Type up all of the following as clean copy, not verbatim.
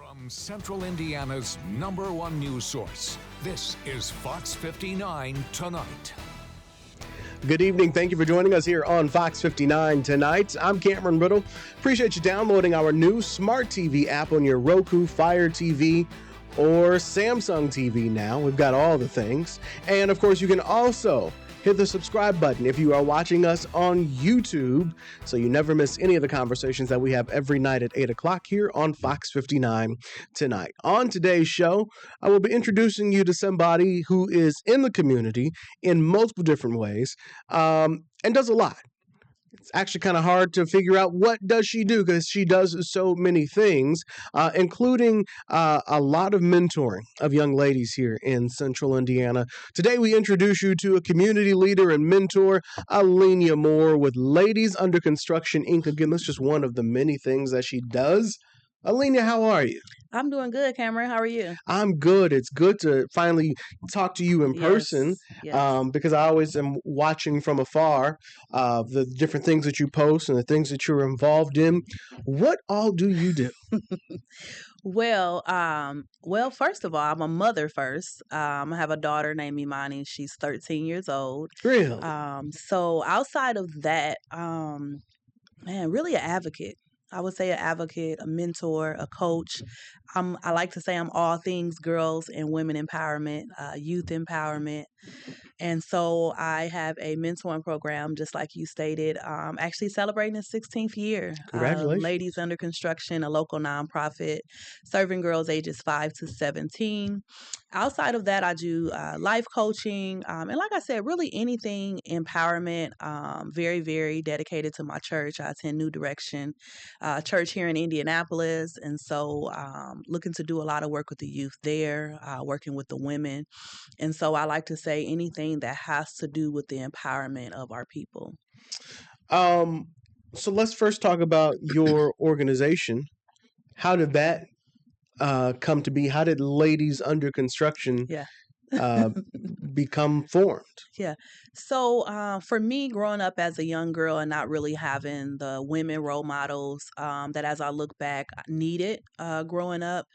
From Central Indiana's #1 news source, this is Fox 59 Tonight. Good evening. Thank you for joining us here on Fox 59 Tonight. I'm Cameron Riddle. Appreciate you downloading our new Smart TV app on your Roku, Fire TV, or Samsung TV now. We've got all the things. And of course, you can also hit the subscribe button if you are watching us on YouTube, so you never miss any of the conversations that we have every night at 8 o'clock here on Fox 59 Tonight. On today's show, I will be introducing you to somebody who is in the community in multiple different ways and does a lot. It's actually kind of hard to figure out what does she do, because she does so many things, including a lot of mentoring of young ladies here in Central Indiana. Today, we introduce you to a community leader and mentor, Aleanya Moore, with Ladies Under Construction, Inc. Again, that's just one of the many things that she does. Aleanya, how are you? I'm doing good, Cameron. How are you? I'm good. It's good to finally talk to you in person, because I always am watching from afar the different things that you post and the things that you're involved in. What all do you do? Well, first of all, I'm a mother first. I have a daughter named Imani. She's 13 years old. Really? So outside of that, really an advocate. I would say an advocate, a mentor, a coach. I like to say I'm all things girls and women empowerment, youth empowerment. And so I have a mentoring program, just like you stated, actually celebrating its 16th year. Congratulations. Ladies Under Construction, a local nonprofit serving girls ages 5 to 17. Outside of that, I do life coaching. And like I said, really anything empowerment, very, very dedicated to my church. I attend New Direction Church here in Indianapolis. And so looking to do a lot of work with the youth there, working with the women. And so I like to say anything that has to do with the empowerment of our people. So let's first talk about your organization. How did that come to be? How did Ladies Under Construction become formed? Yeah. So for me, growing up as a young girl and not really having the women role models that as I look back needed growing up,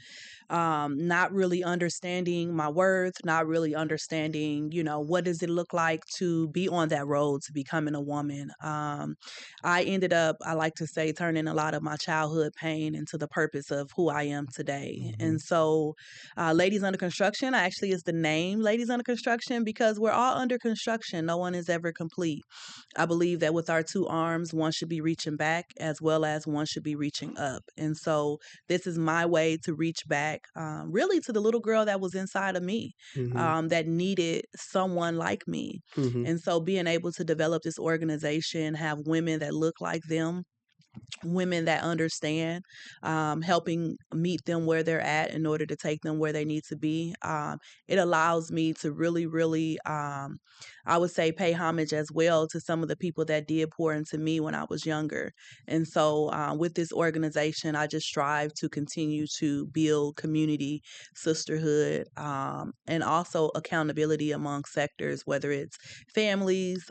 not really understanding my worth, not really understanding, what does it look like to be on that road to becoming a woman. I ended up, I like to say, turning a lot of my childhood pain into the purpose of who I am today. Mm-hmm. And so Ladies Under Construction actually is the name, Ladies Under Construction, because we're all under construction. No one is ever complete. I believe that with our two arms, one should be reaching back as well as one should be reaching up. And so this is my way to reach back really to the little girl that was inside of me, mm-hmm. That needed someone like me. Mm-hmm. And so being able to develop this organization, have women that look like them, women that understand, helping meet them where they're at in order to take them where they need to be. It allows me to really, really, I would say, pay homage as well to some of the people that did pour into me when I was younger. And so with this organization, I just strive to continue to build community, sisterhood, and also accountability among sectors, whether it's families,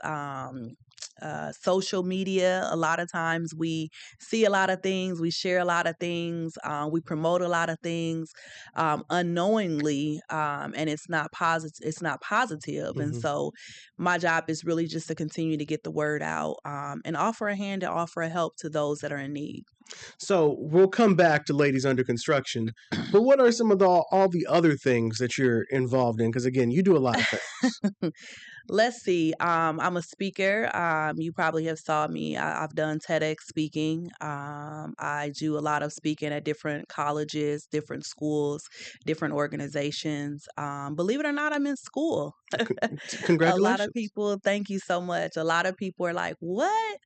social media. A lot of times we see a lot of things, we share a lot of things, we promote a lot of things unknowingly, and it's not positive. It's not positive. Mm-hmm. And so my job is really just to continue to get the word out and offer a hand and offer a help to those that are in need. So we'll come back to Ladies Under Construction, but what are some of all the other things that you're involved in? Because again, you do a lot of things. Let's see. I'm a speaker. You probably have saw me. I've done TEDx speaking. I do a lot of speaking at different colleges, different schools, different organizations. Believe it or not, I'm in school. Congratulations. A lot of people, thank you so much. A lot of people are like, what?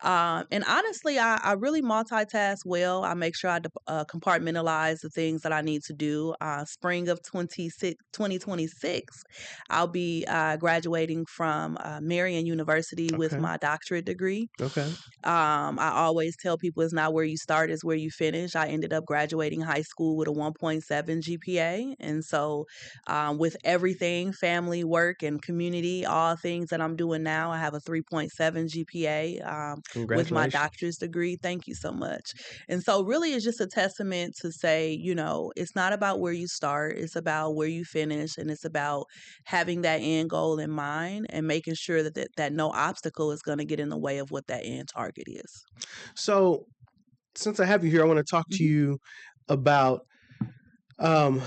And honestly, I really multitask well. I make sure I compartmentalize the things that I need to do. Spring of 2026, I'll be graduating graduating from Marian University with Okay. my doctorate degree. Okay. I always tell people it's not where you start, it's where you finish. I ended up graduating high school with a 1.7 GPA. And so, with everything, family, work, and community, all things that I'm doing now, I have a 3.7 GPA with my Congratulations. doctor's degree. Thank you so much. And so, really, it's just a testament to say, it's not about where you start, it's about where you finish, and it's about having that end goal in mind and making sure that no obstacle is going to get in the way of what that end target is. So, since I have you here, I want to talk to Mhm. you about um,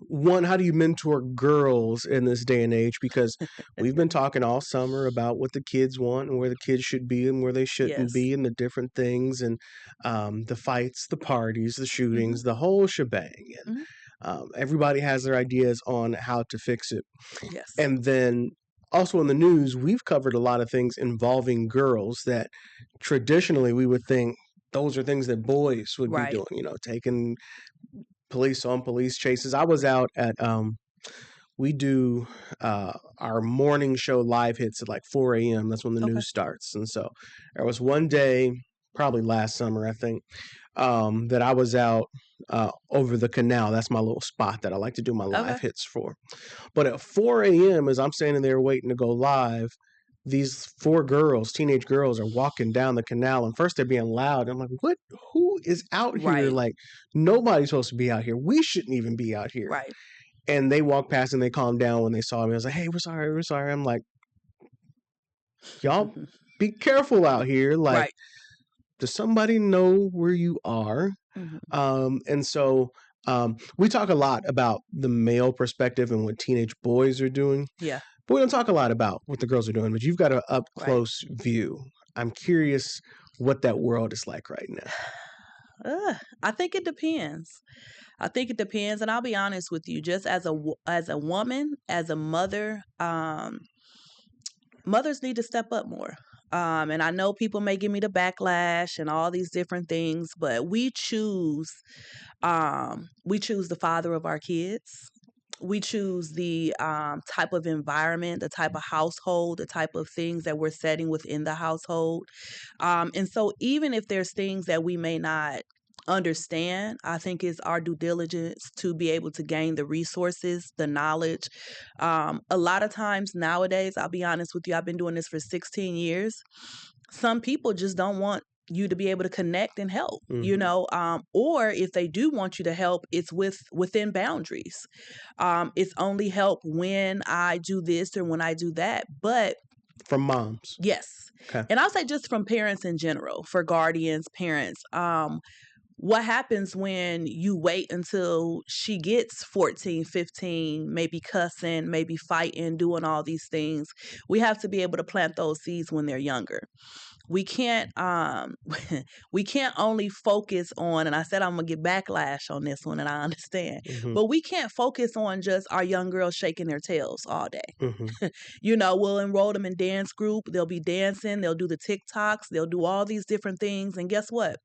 one, how do you mentor girls in this day and age? Because we've been talking all summer about what the kids want and where the kids should be and where they shouldn't Yes. be, and the different things, and the fights, the parties, the Mhm. shootings, the whole shebang. And Mhm. everybody has their ideas on how to fix it. Yes. And then also in the news, we've covered a lot of things involving girls that traditionally we would think those are things that boys would be Right. doing, taking police on police chases. I was out at we do our morning show live hits at like 4 a.m. That's when the Okay. news starts. And so there was one day, probably last summer, I think, that I was out over the canal. That's my little spot that I like to do my live Okay. hits for. But at 4 a.m., as I'm standing there waiting to go live, these four girls, teenage girls, are walking down the canal. And first they're being loud. I'm like, what? Who is out here? Right. Like, nobody's supposed to be out here. We shouldn't even be out here. Right. And they walked past and they calmed down when they saw me. I was like, hey, we're sorry. We're sorry. I'm like, y'all be careful out here. Like, Right. does somebody know where you are? Mhm. And so we talk a lot about the male perspective and what teenage boys are doing. Yeah. But we don't talk a lot about what the girls are doing, but you've got an up Right. close view. I'm curious what that world is like right now. I think it depends. I think it depends, and I'll be honest with you. Just as a woman, as a mother, mothers need to step up more. And I know people may give me the backlash and all these different things, but we choose the father of our kids. We choose the type of environment, the type of household, the type of things that we're setting within the household. And so, even if there's things that we may not understand, I think it's our due diligence to be able to gain the resources, the knowledge. A lot of times nowadays, I'll be honest with you, I've been doing this for 16 years. Some people just don't want you to be able to connect and help, Mm-hmm. or if they do want you to help, it's within boundaries. It's only help when I do this or when I do that. But From moms. yes, Okay. and I'll say just from parents in general, for guardians, parents. What happens when you wait until she gets 14, 15, maybe cussing, maybe fighting, doing all these things? We have to be able to plant those seeds when they're younger. We can't we can't only focus on, and I said I'm gonna get backlash on this one, and I understand, Mm-hmm. but we can't focus on just our young girls shaking their tails all day. Mm-hmm. We'll enroll them in dance group, they'll be dancing, they'll do the TikToks, they'll do all these different things, and guess what?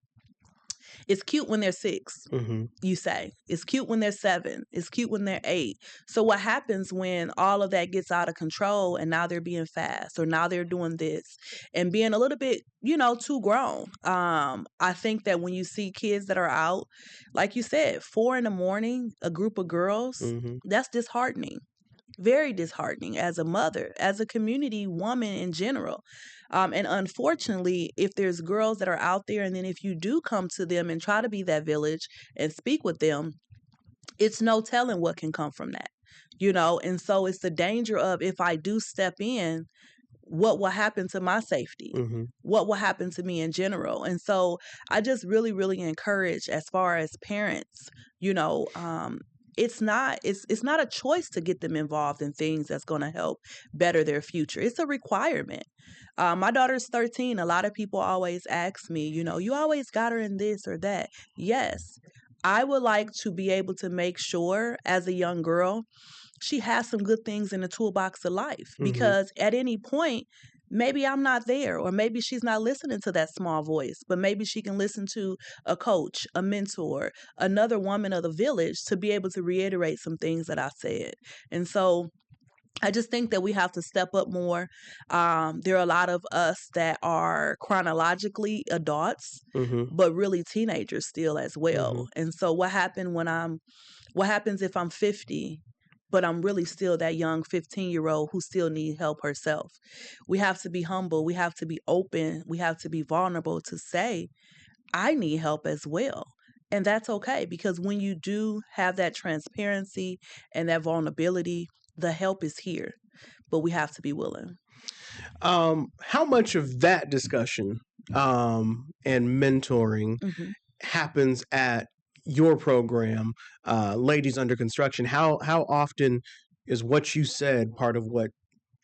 It's cute when they're 6, Mm-hmm. you say. It's cute when they're 7. It's cute when they're 8. So what happens when all of that gets out of control and now they're being fast or now they're doing this and being a little bit, too grown? I think that when you see kids that are out, like you said, 4 in the morning, a group of girls, Mm-hmm. that's disheartening. Very disheartening as a mother, as a community woman in general. And unfortunately, if there's girls that are out there, and then if you do come to them and try to be that village and speak with them, it's no telling what can come from that. And so it's the danger of, if I do step in, what will happen to my safety? Mm-hmm. What will happen to me in general? And so I just really, really encourage, as far as parents, you know, it's not a choice to get them involved in things that's going to help better their future. It's a requirement. My daughter's 13. A lot of people always ask me, you always got her in this or that. Yes, I would like to be able to make sure, as a young girl, she has some good things in the toolbox of life, Mm-hmm. because at any point, maybe I'm not there, or maybe she's not listening to that small voice, but maybe she can listen to a coach, a mentor, another woman of the village, to be able to reiterate some things that I said. And so I just think that we have to step up more. There are a lot of us that are chronologically adults, Mm-hmm. but really teenagers still as well. Mm-hmm. And so what happens if I'm 50, but I'm really still that young 15-year-old who still needs help herself? We have to be humble. We have to be open. We have to be vulnerable to say, I need help as well. And that's okay, because when you do have that transparency and that vulnerability, the help is here, but we have to be willing. How much of that discussion and mentoring hmm happens at your program, Ladies Under Construction? How often is what you said part of what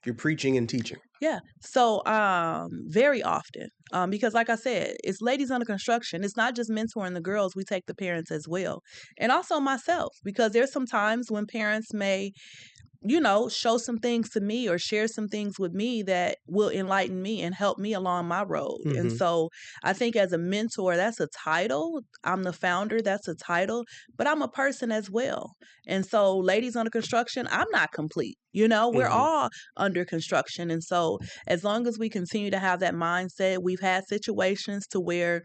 you're preaching and teaching? Yeah. So, very often, because like I said, it's Ladies Under Construction. It's not just mentoring the girls. We take the parents as well. And also myself, because there's some times when parents may, show some things to me or share some things with me that will enlighten me and help me along my road. And Mm-hmm. so I think as a mentor, that's a title. I'm the founder, that's a title, but I'm a person as well. And so, Ladies Under Construction, I'm not complete. We're Mm-hmm. all under construction. And so, as long as we continue to have that mindset, we've had situations to where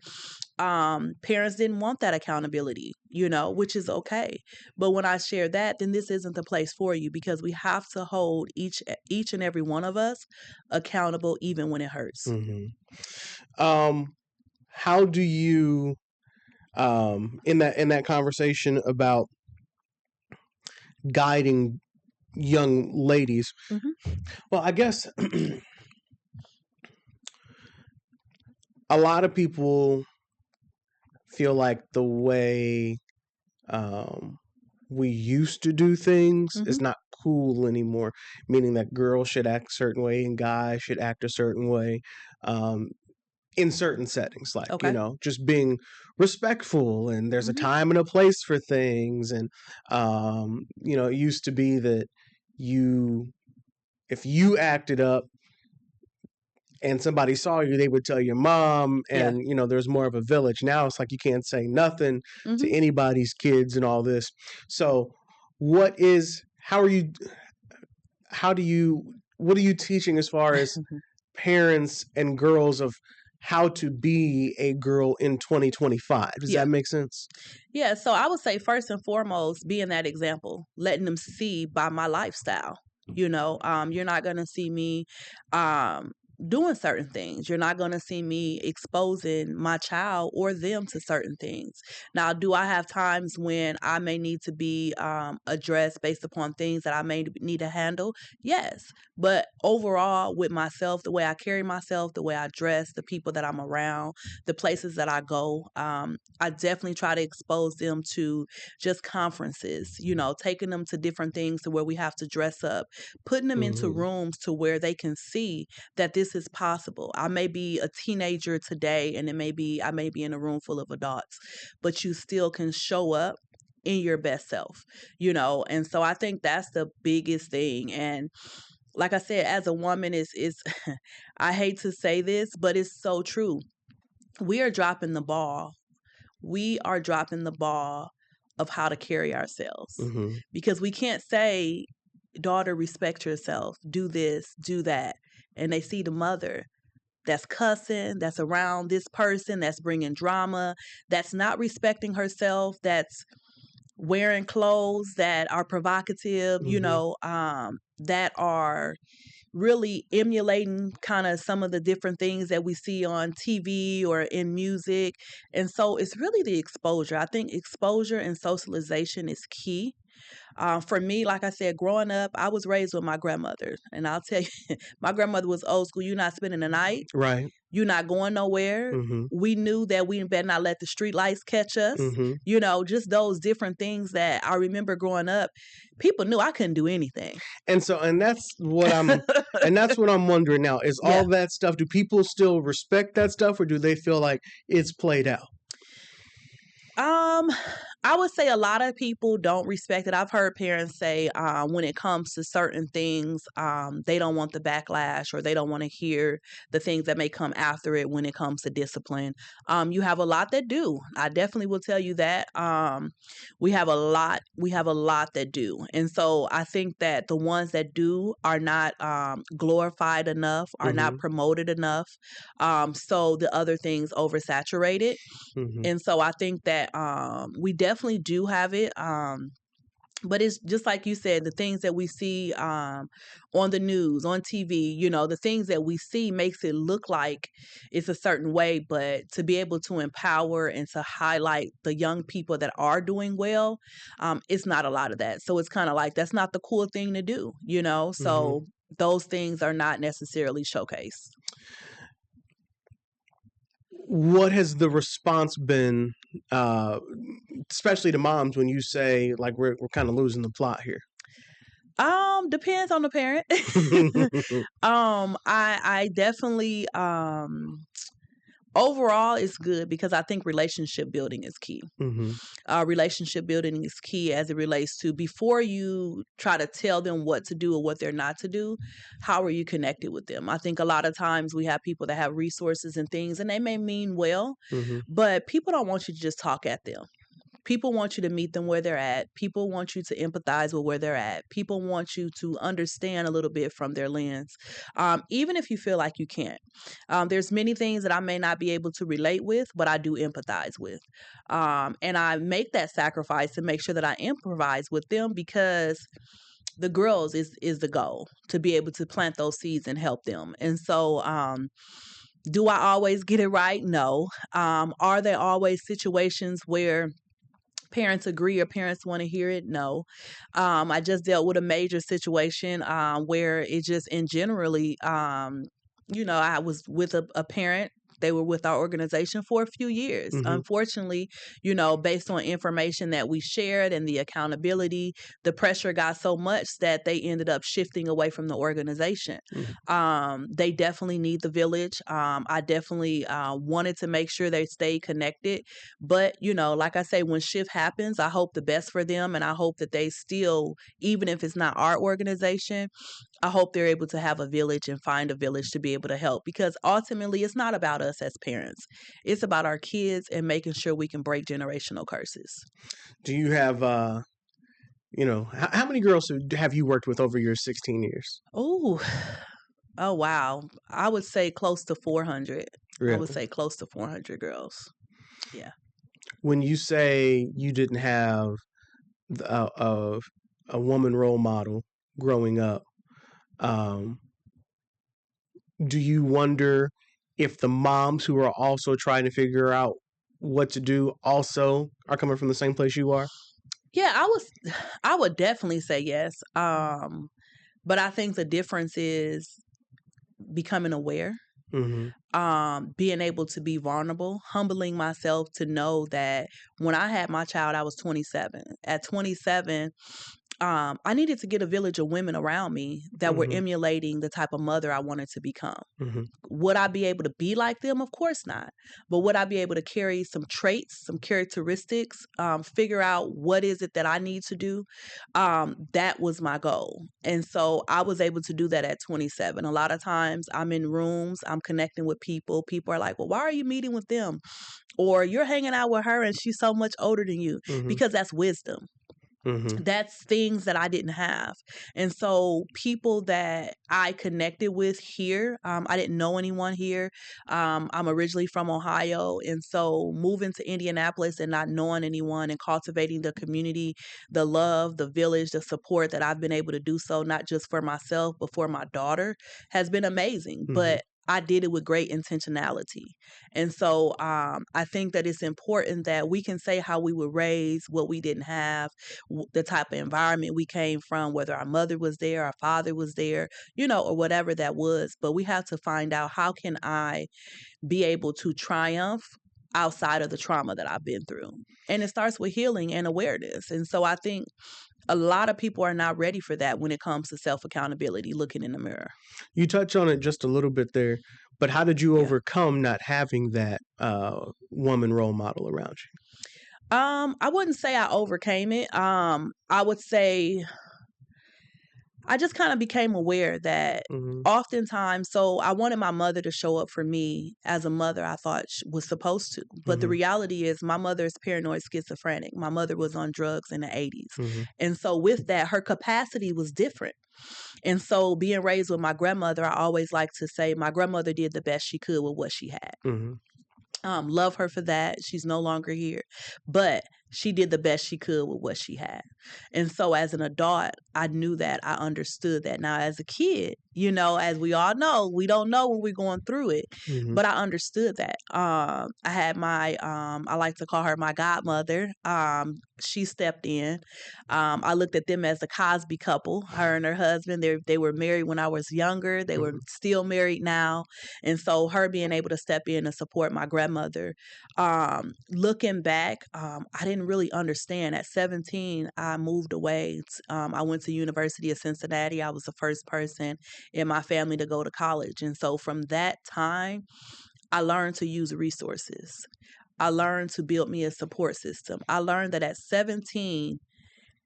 parents didn't want that accountability, which is okay. But when I share that, then this isn't the place for you, because we have to hold each and every one of us accountable, even when it hurts. Mm-hmm. How do you in that conversation about guiding young ladies? hmm Well, I guess a lot of people feel like the way we used to do things is hmm not cool anymore, meaning that girls should act a certain way and guys should act a certain way, um, in certain settings, like, Okay. just being respectful, and there's a hmm time and a place for things. And it used to be that you if you acted up and somebody saw you, they would tell your mom, Yeah. and there's more of a village. Now it's like you can't say nothing to hmm anybody's kids and all this. So what is how are you how do you what are you teaching as far as parents and girls of how to be a girl in 2025? Does Yeah. that make sense? Yeah. So I would say, first and foremost, being that example, letting them see by my lifestyle. You're not going to see me um, doing certain things. You're not going to see me exposing my child or them to certain things. Now, do I have times when I may need to be addressed based upon things that I may need to handle? Yes. But overall, with myself, the way I carry myself, the way I dress, the people that I'm around, the places that I go, I definitely try to expose them to just conferences, taking them to different things to where we have to dress up, putting them into Mm-hmm. rooms to where they can see that this is possible. I may be a teenager today, and I may be in a room full of adults, but you still can show up in your best self, and so I think that's the biggest thing. And like I said, as a woman, is I hate to say this, but it's so true. We are dropping the ball. We are dropping the ball of how to carry ourselves, Mm-hmm. because we can't say, daughter, respect yourself, do this, do that. And they see the mother that's cussing, that's around this person, that's bringing drama, that's not respecting herself, that's wearing clothes that are provocative, Mm-hmm. that are really emulating kind of some of the different things that we see on TV or in music. And so it's really the exposure. I think exposure and socialization is key. For me, like I said, growing up, I was raised with my grandmother. And I'll tell you, my grandmother was old school. You're not spending the night. Right. You're not going nowhere. Mm-hmm. We knew that we better not let the street lights catch us. Mm-hmm. Just those different things that I remember growing up. People knew I couldn't do anything. And that's what I'm wondering now. Is Yeah. all that stuff, do people still respect that stuff, or do they feel like it's played out? I would say a lot of people don't respect it. I've heard parents say when it comes to certain things, they don't want the backlash or they don't want to hear the things that may come after it when it comes to discipline. You have a lot that do. I definitely will tell you that. We have a lot. We have a lot that do, and so I think that the ones that do are not glorified enough, are not Mm-hmm. promoted enough. So the other things oversaturate it. Mm-hmm. And so I think that we definitely do have it. But it's just like you said, the things that we see on the news, on TV, the things that we see makes it look like it's a certain way. But to be able to empower and to highlight the young people that are doing well, it's not a lot of that. So it's kind of like that's not the cool thing to do. Mm-hmm. So those things are not necessarily showcased. What has the response been, especially to moms, when you say like we're kind of losing the plot here? Depends on the parent. I definitely overall it's good because I think relationship building is key. Mm-hmm. Relationship building is key as it relates to before you try to tell them what to do or what they're not to do, how are you connected with them? I think a lot of times we have people that have resources and things and they may mean well, Mm-hmm. but people don't want you to just talk at them. People want you to meet them where they're at. People want you to empathize with where they're at. People want you to understand a little bit from their lens, even if you feel like you can't. There's many things that I may not be able to relate with, but I do empathize with. And I make that sacrifice to make sure that I improvise with them because the girls is the goal to be able to plant those seeds and help them. And so, do I always get it right? No. Are there always situations where parents agree or parents want to hear it? No. I just dealt with a major situation where it just in generally, I was with a parent. They were with our organization for a few years. Mm-hmm. Unfortunately, based on information that we shared and the accountability, the pressure got so much that they ended up shifting away from the organization. They definitely need the village. I definitely wanted to make sure they stay connected. But, like I say, when shift happens, I hope the best for them. And I hope that they still, even if it's not our organization, I hope they're able to have a village and find a village to be able to help because ultimately it's not about us as parents. It's about our kids and making sure we can break generational curses. Do you have, how many girls have you worked with over your 16 years? Oh, oh, wow. I would say close to 400. I would Really? say close to 400 girls. Yeah. When you say you didn't have a woman role model growing up, um, do you wonder if the moms who are also trying to figure out what to do also are coming from the same place you are? Yeah, I would definitely say yes. But I think the difference is becoming aware, Mm-hmm. being able to be vulnerable, humbling myself to know that when I had my child, I was 27. At 27, I needed to get a village of women around me that were Mm-hmm. emulating the type of mother I wanted to become. Mm-hmm. Would I be able to be like them? Of course not. But would I be able to carry some traits, some characteristics, figure out what is it that I need to do? That was my goal. And so I was able to do that at 27. A lot of times I'm in rooms, I'm connecting with people. People are like, well, why are you meeting with them? Or you're hanging out with her and she's so much older than you, Mm-hmm. because that's wisdom. Mm-hmm. That's things that I didn't have. And so people that I connected with here, I didn't know anyone here. I'm originally from Ohio. And so moving to Indianapolis and not knowing anyone and cultivating the community, the love, the village, the support that I've been able to do so, not just for myself, but for my daughter has been amazing. Mm-hmm. But I did it with great intentionality. And so I think that it's important that we can say how we were raised, what we didn't have, the type of environment we came from, whether our mother was there, our father was there, or whatever that was. But we have to find out, how can I be able to triumph outside of the trauma that I've been through? And it starts with healing and awareness. And so I think a lot of people are not ready for that when it comes to self-accountability, looking in the mirror. You touch on it just a little bit there, but how did you Yeah. overcome not having that woman role model around you? I wouldn't say I overcame it. I would say I just kind of became aware that Mm-hmm. oftentimes, so I wanted my mother to show up for me as a mother I thought was supposed to. But the Mm-hmm. reality is, my mother is paranoid schizophrenic. My mother was on drugs in the 80s. Mm-hmm. And so, with that, her capacity was different. And so, being raised with my grandmother, I always like to say my grandmother did the best she could with what she had. Mm-hmm. Love her for that. She's no longer here, but she did the best she could with what she had. And so as an adult, I knew that. I understood that. Now, as a kid, as we all know, we don't know when we're going through it, Mm-hmm. but I understood that. I had I like to call her my godmother. She stepped in. I looked at them as a Cosby couple, her and her husband. They were married when I was younger. They were still married now. And so her being able to step in and support my grandmother, looking back, I didn't really understand. At 17, I moved away. I went to University of Cincinnati. I was the first person in my family to go to college. And so from that time, I learned to use resources. I learned to build me a support system. I learned that at 17,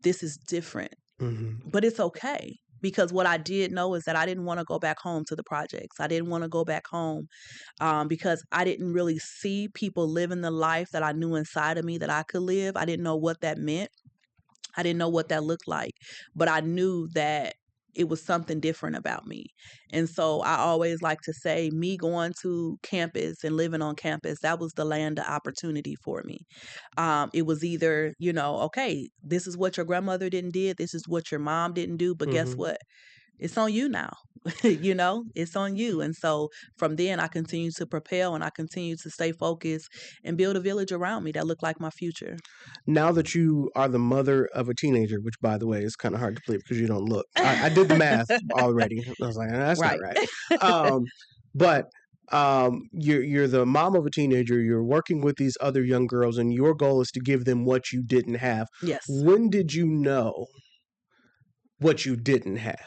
this is different, Mm-hmm. but it's okay. Because what I did know is that I didn't want to go back home to the projects. I didn't want to go back home because I didn't really see people living the life that I knew inside of me that I could live. I didn't know what that meant. I didn't know what that looked like, but I knew that it was something different about me. And so I always like to say, me going to campus and living on campus, that was the land of opportunity for me. It was either, okay, this is what your grandmother didn't did, this is what your mom didn't do, but guess Mm-hmm. what? It's on you now. It's on you. And so from then I continue to propel and I continue to stay focused and build a village around me that looked like my future. Now that you are the mother of a teenager, which by the way is kind of hard to believe because you don't look. I did the math already. I was like, that's not Right. right. But you're the mom of a teenager. You're working with these other young girls, and your goal is to give them what you didn't have. Yes. When did you know what you didn't have?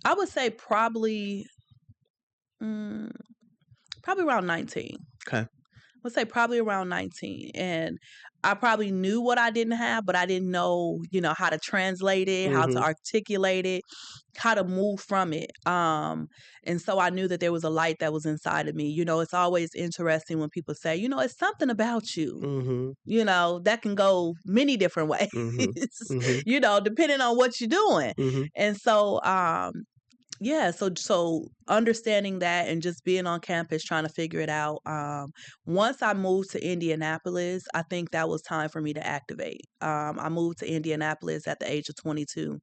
I would say probably around 19. Okay. I would say probably around 19. And I probably knew what I didn't have, but I didn't know, how to translate it, how to Mm-hmm. articulate it, how to move from it. And so I knew that there was a light that was inside of me. It's always interesting when people say, it's something about you. Mm-hmm. That can go many different ways, Mm-hmm. Mm-hmm. depending on what you're doing. Mm-hmm. And so, yeah, so understanding that and just being on campus trying to figure it out. Once I moved to Indianapolis, I think that was time for me to activate. I moved to Indianapolis at the age of 22.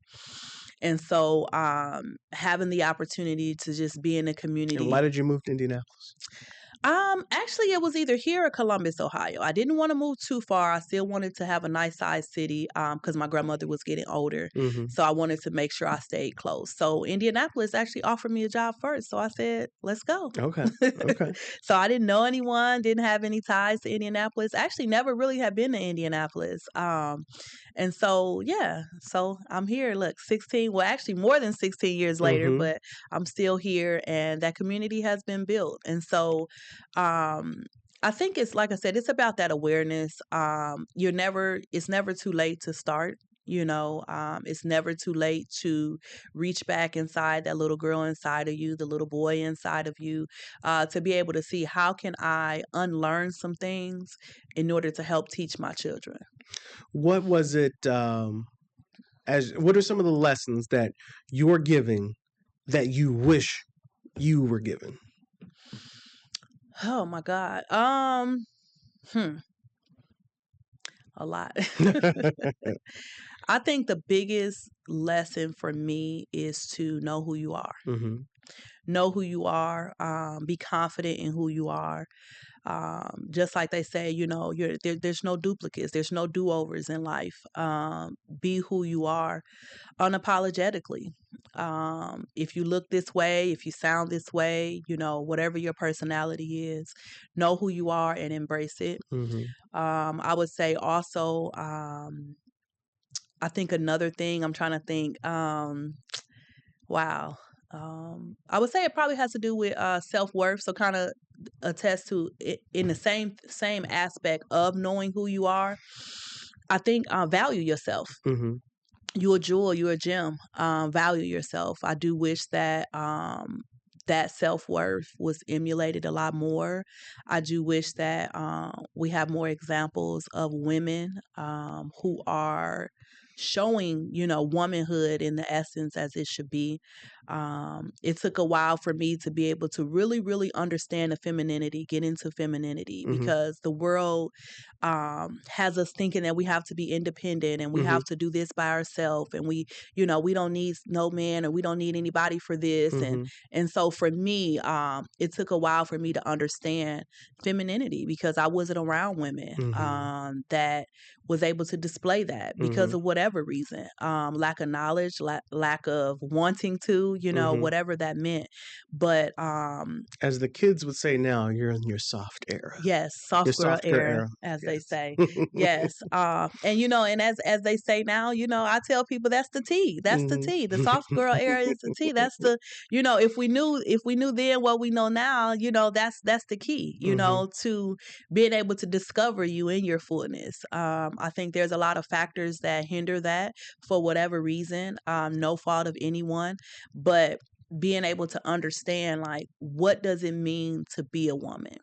And so having the opportunity to just be in the And community. why did you move to Indianapolis? Actually, it was either here or Columbus, Ohio. I didn't want to move too far. I still wanted to have a nice sized city because my grandmother was getting older. Mm-hmm. So I wanted to make sure I stayed close. So Indianapolis actually offered me a job first. So I said, let's go. Okay. Okay. So I didn't know anyone, didn't have any ties to Indianapolis. Actually, never really had been to Indianapolis. And so, yeah, so I'm here. Look, 16, well, actually more than 16 years later, Mm-hmm. but I'm still here and that community has been built. And so, I think it's like I said, it's about that awareness. It's never too late to start. It's never too late to reach back inside that little girl inside of you, the little boy inside of you, to be able to see how can I unlearn some things in order to help teach my children. What was it? What are some of the lessons that you're giving that you wish you were given? Oh my God. A lot. I think the biggest lesson for me is to know who you are. Mm-hmm. Know who you are. Be confident in who you are. Just like they say, there's no duplicates. There's no do-overs in life. Be who you are unapologetically. If you look this way, if you sound this way, whatever your personality is, know who you are and embrace it. Mm-hmm. I would say also, I think another thing I'm trying to think, wow. I would say it probably has to do with self-worth. So kind of attest to it in the same aspect of knowing who you are. I think value yourself. Mm-hmm. You're a jewel, you're a gem. Value yourself. I do wish that that self-worth was emulated a lot more. I do wish that we have more examples of women who are showing, womanhood in the essence as it should be. It took a while for me to be able to really, really understand the femininity, get into femininity, Mm-hmm. because the world has us thinking that we have to be independent and we Mm-hmm. have to do this by ourselves, and we don't need no man, or we don't need anybody for this. and Mm-hmm. and so for me, it took a while for me to understand femininity, because I wasn't around women Mm-hmm. that was able to display that because Mm-hmm. of whatever reason, lack of knowledge, lack of wanting to, Mm-hmm. whatever that meant. But As the kids would say now, you're in your soft era. yes, Your soft girl soft girl era, era. as they Yes. say. Yes. And and as they say now, I tell people that's the T. That's the Mm-hmm. T. The soft girl era is the T. That's the, if we knew then what we know now, that's the key, Mm-hmm. to being able to discover you in your fullness. I think there's a lot of factors that hinder that for whatever reason, no fault of anyone, but being able to understand, like, what does it mean to be a woman?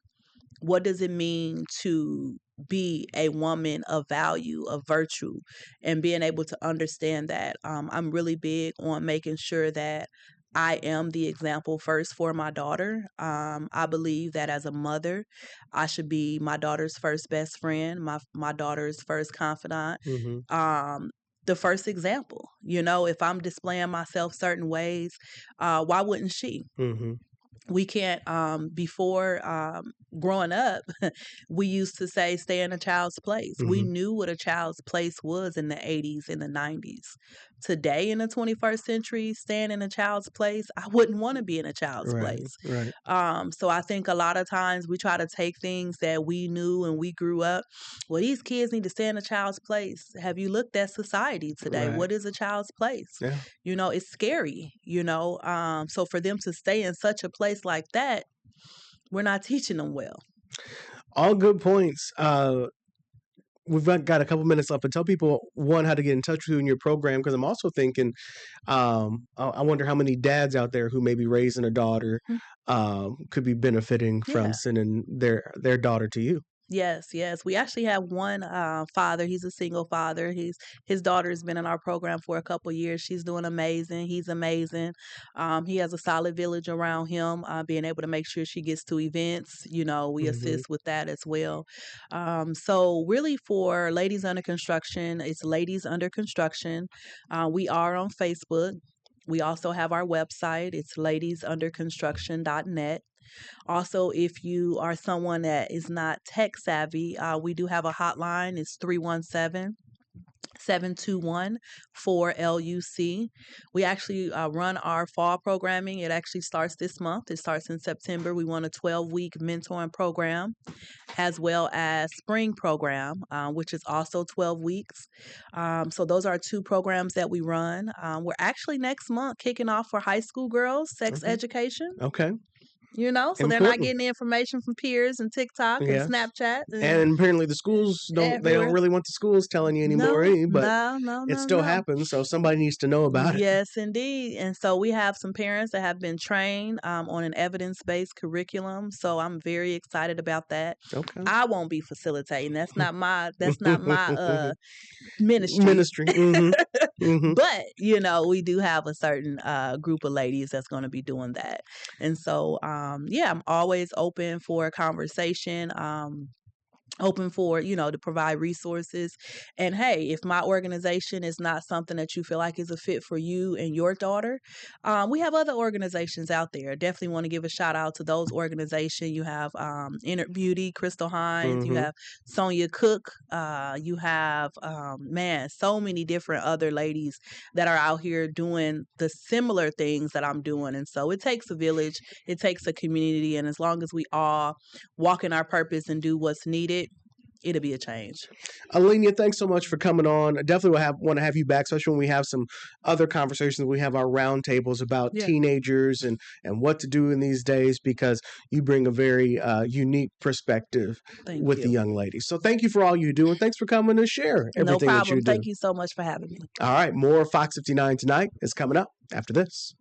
What does it mean to be a woman of value, of virtue, and being able to understand that? I'm really big on making sure that I am the example first for my daughter. I believe that as a mother, I should be my daughter's first best friend, my daughter's first confidant, Mm-hmm. the first example. If I'm displaying myself certain ways, why wouldn't she? Mm-hmm. We can't, before, growing up, we used to say stay in a child's place. We Mm-hmm. knew what a child's place was in the 80s and the 90s. Today in the 21st century, staying in a child's place, I wouldn't want to be in a child's Right. place. Right. So I think a lot of times we try to take things that we knew and we grew up, well, these kids need to stay in a child's place. Have you looked at society today? Right. What is a child's place? Yeah. It's scary, so for them to stay in such a place like that, we're not teaching them well. All good points. We've got a couple minutes left, but tell people, one, how to get in touch with you in your program, because I'm also thinking, I wonder how many dads out there who may be raising a daughter could be benefiting from Yeah. sending their daughter to you. Yes, yes. We actually have one father. He's a single father. His daughter's been in our program for a couple years. She's doing amazing. He's amazing. He has a solid village around him, being able to make sure she gets to events. We Mm-hmm. assist with that as well. So really, for ladies under construction, it's Ladies Under Construction. We are on Facebook. We also have our website. It's ladiesunderconstruction.net. Also, if you are someone that is not tech savvy, we do have a hotline. It's 317-721-4LUC. We actually run our fall programming. It actually starts this month. It starts in September. We run a 12-week mentoring program, as well as spring program, which is also 12 weeks. So those are two programs that we run. We're actually next month kicking off for high school girls, sex Okay. education. Okay. So they're not Important. getting the information from peers and TikTok and Yes. Snapchat And apparently the schools they don't everywhere. really want the schools telling you anymore, No, but no, it no, still no. happens, so somebody needs to know about it. Yes, indeed. And so we have some parents that have been trained on an evidence-based curriculum. So I'm very excited about that. Okay. I won't be facilitating. That's not my ministry. Ministry. Mm-hmm. Mm-hmm. But we do have a certain group of ladies that's going to be doing that. And so I'm always open for a conversation, open for to provide resources. And hey, if my organization is not something that you feel like is a fit for you and your daughter, we have other organizations out there. Definitely want to give a shout out to those organizations. You have Inner Beauty, Crystal Hines. You Mm-hmm. have Sonia Cook. You have so many different other ladies that are out here doing the similar things that I'm doing. And so it takes a village, it takes a community, and as long as we all walk in our purpose and do what's needed, it'll be a change. Aleanya, thanks so much for coming on. I definitely will want to have you back, especially when we have some other conversations. We have our roundtables about teenagers and what to do in these days, because you bring a very unique perspective with the young ladies. So thank you for all you do, and thanks for coming to share everything that you do. Thank you so much for having me. All right, more Fox 59 Tonight is coming up after this.